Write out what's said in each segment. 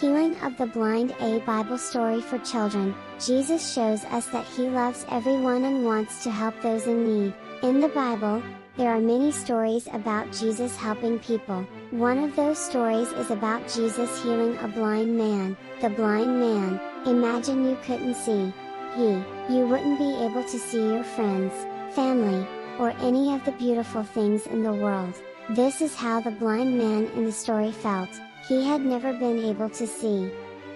Healing of the Blind, a Bible story for children. Jesus shows us that He loves everyone and wants to help those in need. In the Bible, there are many stories about Jesus helping people. One of those stories is about Jesus healing a blind man. The blind man, imagine you couldn't see. You wouldn't be able to see your friends, family, or any of the beautiful things in the world. This is how the blind man in the story felt. He had never been able to see.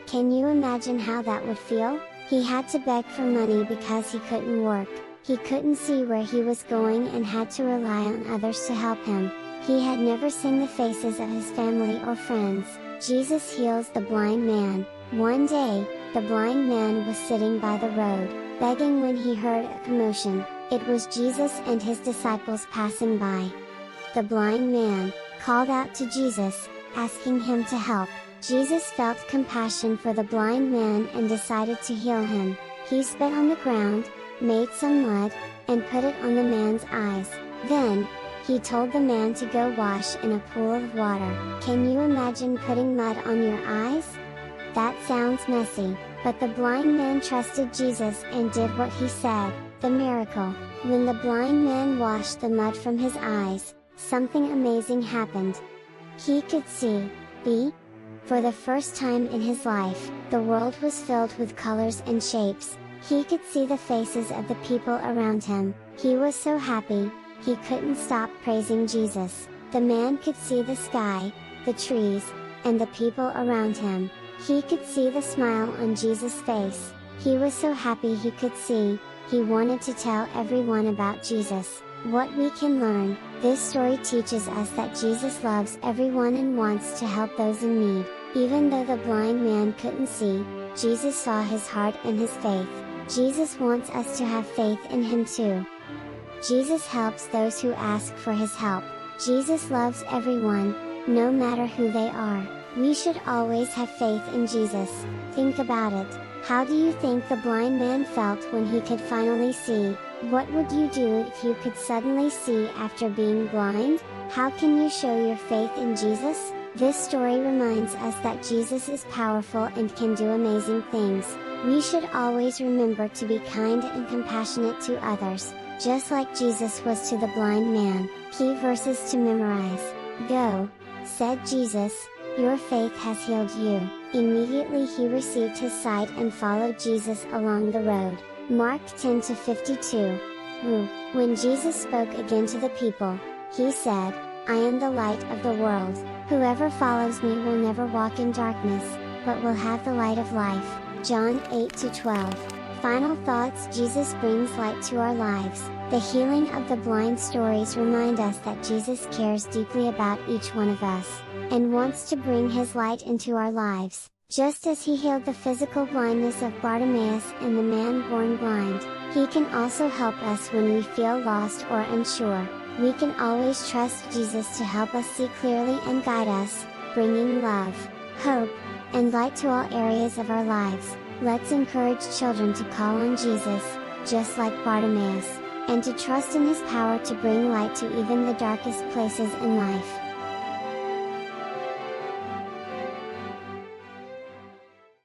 Can you imagine how that would feel? He had to beg for money because he couldn't work. He couldn't see where he was going and had to rely on others to help him. He had never seen the faces of his family or friends. Jesus heals the blind man. One day, the blind man was sitting by the road, begging when he heard a commotion. It was Jesus and his disciples passing by. The blind man called out to Jesus, asking him to help. Jesus felt compassion for the blind man and decided to heal him. He spit on the ground, made some mud, and put it on the man's eyes. Then, he told the man to go wash in a pool of water. Can you imagine putting mud on your eyes? That sounds messy, but the blind man trusted Jesus and did what he said. The miracle. When the blind man washed the mud from his eyes, something amazing happened. He could see. For the first time in his life, the world was filled with colors and shapes. He could see the faces of the people around him. He was so happy, he couldn't stop praising Jesus. The man could see the sky, the trees, and the people around him. He could see the smile on Jesus' face. He was so happy he could see. He wanted to tell everyone about Jesus. What we can learn. This story teaches us that Jesus loves everyone and wants to help those in need. Even though the blind man couldn't see, Jesus saw his heart and his faith. Jesus wants us to have faith in Him too. Jesus helps those who ask for His help. Jesus loves everyone, no matter who they are. We should always have faith in Jesus. Think about it. How do you think the blind man felt when he could finally see? What would you do if you could suddenly see after being blind? How can you show your faith in Jesus? This story reminds us that Jesus is powerful and can do amazing things. We should always remember to be kind and compassionate to others, just like Jesus was to the blind man. Key verses to memorize. Go, said Jesus, your faith has healed you. Immediately he received his sight and followed Jesus along the road. Mark 10-52. When Jesus spoke again to the people, he said, I am the light of the world. Whoever follows me will never walk in darkness, but will have the light of life. John 8-12. Final thoughts. Jesus brings light to our lives. The healing of the blind stories remind us that Jesus cares deeply about each one of us, and wants to bring His light into our lives. Just as He healed the physical blindness of Bartimaeus and the man born blind, He can also help us when we feel lost or unsure. We can always trust Jesus to help us see clearly and guide us, bringing love, hope, and light to all areas of our lives. Let's encourage children to call on Jesus, just like Bartimaeus, and to trust in His power to bring light to even the darkest places in life.